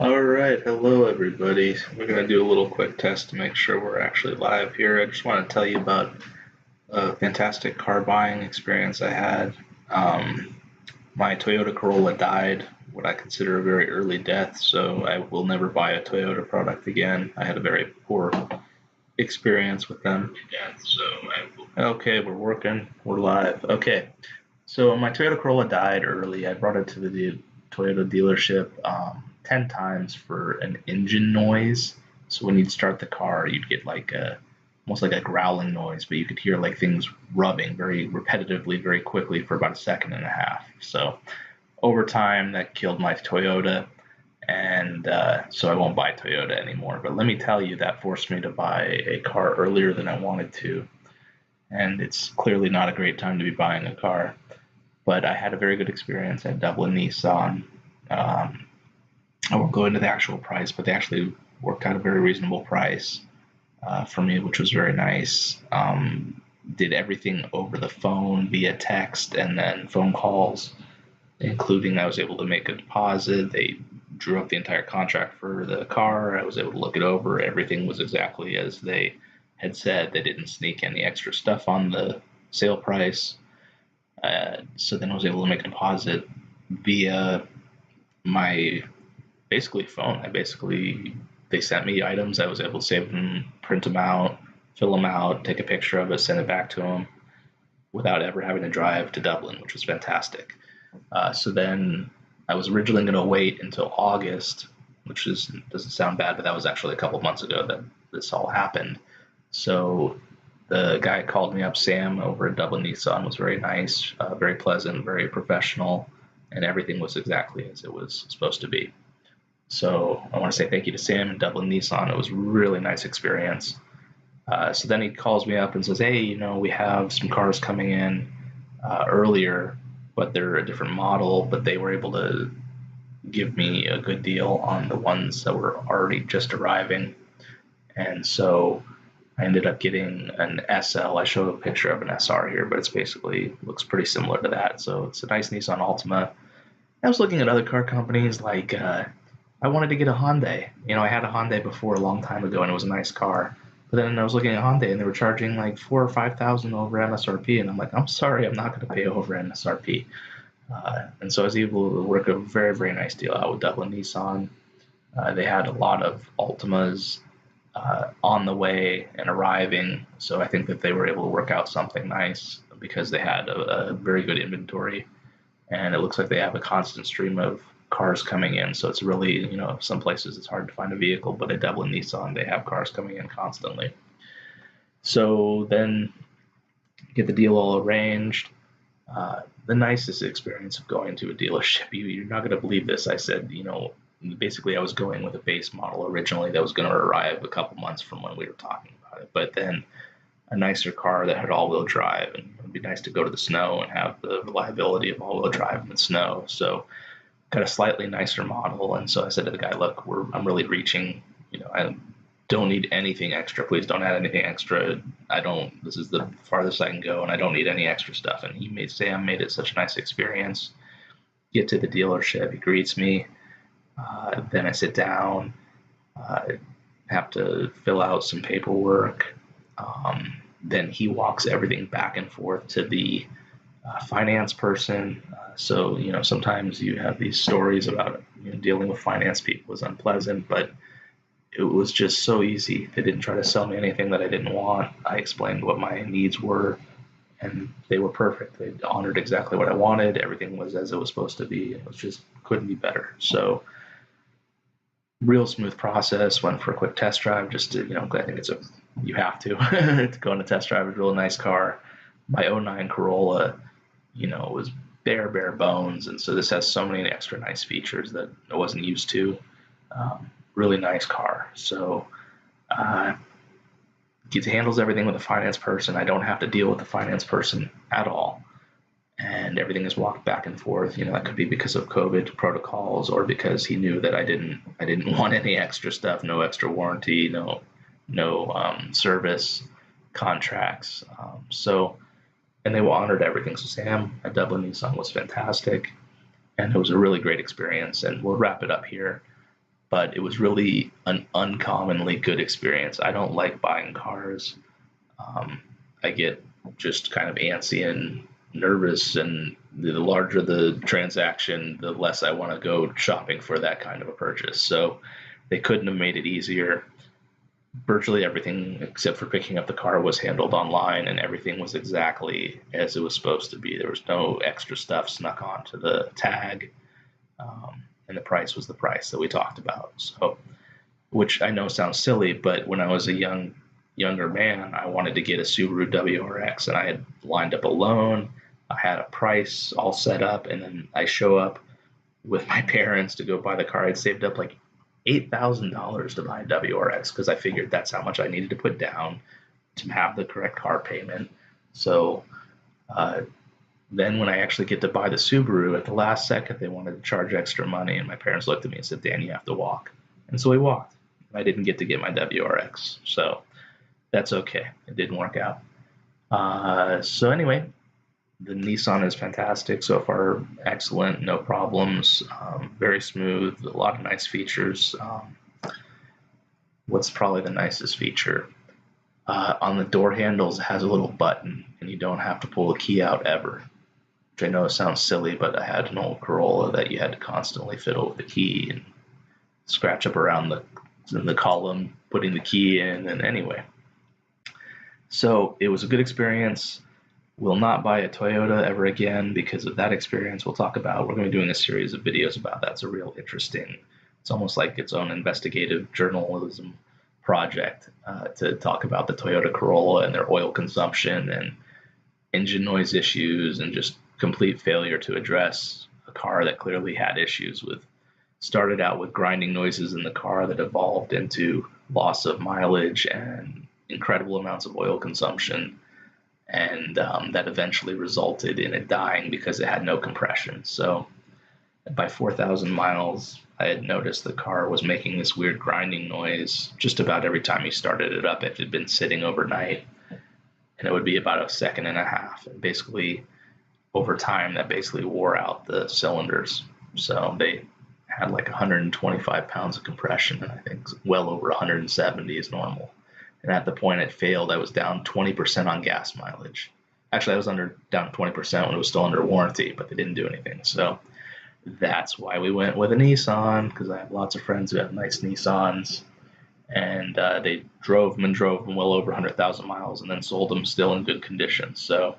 All right, hello everybody. We're going to do a little quick test to make sure we're actually live here. I just want to tell you about a fantastic car buying experience I had. My Toyota Corolla died, what I consider a very early death, so I will never buy a Toyota product again. I had a very poor experience with them. Okay, we're working, we're live. Okay, so my Toyota Corolla died early. I brought it to the Toyota dealership 10 times for an engine noise. So when you'd start the car, you'd get like almost like a growling noise, but you could hear like things rubbing very repetitively, very quickly for about a second and a half. So over time, that killed my Toyota, and so I won't buy Toyota anymore. But let me tell you, that forced me to buy a car earlier than I wanted to, and it's clearly not a great time to be buying a car. But I had a very good experience at Dublin Nissan. I won't go into the actual price, but they actually worked out a very reasonable price for me, which was very nice. Did everything over the phone via text and then phone calls, including I was able to make a deposit. They drew up the entire contract for the car. I was able to look it over. Everything was exactly as they had said. They didn't sneak any extra stuff on the sale price. So then I was able to make a deposit via my basically phone. They sent me items. I was able to save them, print them out, fill them out, take a picture of it, send it back to them without ever having to drive to Dublin, which was fantastic. So then I was originally going to wait until August, which doesn't sound bad, but that was actually a couple of months ago that this all happened. So the guy called me up, Sam, over at Dublin Nissan, was very nice, very pleasant, very professional, and everything was exactly as it was supposed to be. So I want to say thank you to Sam and Dublin Nissan. It was a really nice experience. So then he calls me up and says, hey, we have some cars coming in earlier, but they're a different model, but they were able to give me a good deal on the ones that were already just arriving. And so I ended up getting an SL. I show a picture of an SR here, but it's basically looks pretty similar to that. So it's a nice Nissan Altima. I was looking at other car companies like I wanted to get a Hyundai. I had a Hyundai before a long time ago, and it was a nice car. But then I was looking at Hyundai, and they were charging like 4 or 5,000 over MSRP, and I'm like, I'm sorry, I'm not going to pay over MSRP. And so I was able to work a very, very nice deal out with Dublin Nissan. They had a lot of Altimas on the way and arriving, so I think that they were able to work out something nice because they had a very good inventory, and it looks like they have a constant stream of cars coming in. So it's really, some places it's hard to find a vehicle, but at Dublin Nissan, they have cars coming in constantly. So then get the deal all arranged. The nicest experience of going to a dealership, you're not going to believe this. I said, basically I was going with a base model originally that was going to arrive a couple months from when we were talking about it, but then a nicer car that had all-wheel drive, and it would be nice to go to the snow and have the reliability of all-wheel drive in the snow. So got a slightly nicer model, and so I said to the guy, look, I'm really reaching, I don't need anything extra. Please don't add anything extra. This is the farthest I can go, and I don't need any extra stuff. And Sam made it such a nice experience. Get to the dealership, he greets me. Then I sit down, have to fill out some paperwork. Then he walks everything back and forth to the finance person. So, sometimes you have these stories about dealing with finance people is unpleasant, but it was just so easy. They didn't try to sell me anything that I didn't want. I explained what my needs were, and they were perfect. They honored exactly what I wanted. Everything was as it was supposed to be. It was just couldn't be better. So real smooth process. Went for a quick test drive just to, I think you have to to go on a test drive. It's a real nice car. My '09 Corolla, was bare bones, and so this has so many extra nice features that I wasn't used to. Really nice car. So it handles everything with a finance person. I don't have to deal with the finance person at all, and everything is walked back and forth. That could be because of COVID protocols, or because he knew that I didn't want any extra stuff, no extra warranty, no service contracts. And they honored everything. So Sam at Dublin Nissan was fantastic, and it was a really great experience. And we'll wrap it up here. but it was really an uncommonly good experience. I don't like buying cars. I get just kind of antsy and nervous, and the larger the transaction, the less I want to go shopping for that kind of a purchase. So they couldn't have made it easier. Virtually everything except for picking up the car was handled online, and everything was exactly as it was supposed to be. There was no extra stuff snuck onto the tag, and the price was the price that we talked about. So, which I know sounds silly, but when I was a younger man, I wanted to get a Subaru WRX, and I had lined up a loan. I had a price all set up, and then I show up with my parents to go buy the car. I'd saved up like $8,000 to buy a WRX because I figured that's how much I needed to put down to have the correct car payment. So then when I actually get to buy the Subaru, at the last second, they wanted to charge extra money, and my parents looked at me and said, "Dan, you have to walk." And so we walked. I didn't get to get my WRX, so that's okay. It didn't work out. So anyway, the Nissan is fantastic so far. Excellent, no problems, very smooth, a lot of nice features. What's probably the nicest feature? On the door handles, it has a little button, and you don't have to pull the key out ever. Which I know sounds silly, but I had an old Corolla that you had to constantly fiddle with the key and scratch up around the column, putting the key in, and anyway. So it was a good experience. Will not buy a Toyota ever again because of that experience. We'll talk about, we're going to be doing a series of videos about that. It's a real interesting, it's almost like its own investigative journalism project to talk about the Toyota Corolla and their oil consumption and engine noise issues and just complete failure to address a car that clearly had issues with, started out with grinding noises in the car that evolved into loss of mileage and incredible amounts of oil consumption. And that eventually resulted in it dying because it had no compression. So by 4,000 miles, I had noticed the car was making this weird grinding noise just about every time you started it up. It had been sitting overnight, and it would be about a second and a half. And basically, over time, that basically wore out the cylinders. So they had like 125 pounds of compression, and I think well over 170 is normal. And at the point it failed, I was down 20% on gas mileage. Actually, I was down 20% when it was still under warranty, but they didn't do anything. So that's why we went with a Nissan, because I have lots of friends who have nice Nissans. And they drove them well over 100,000 miles and then sold them still in good condition. So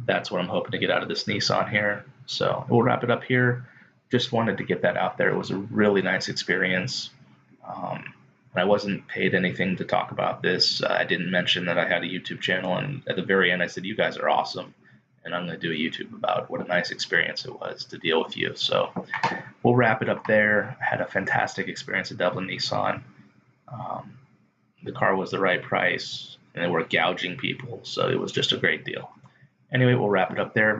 that's what I'm hoping to get out of this Nissan here. So we'll wrap it up here. Just wanted to get that out there. It was a really nice experience. I wasn't paid anything to talk about this. I didn't mention that I had a YouTube channel, and at the very end I said, you guys are awesome, and I'm going to do a YouTube about what a nice experience it was to deal with you. So we'll wrap it up there. I had a fantastic experience at Dublin Nissan. The car was the right price, and they were gouging people, so it was just a great deal. Anyway, we'll wrap it up there.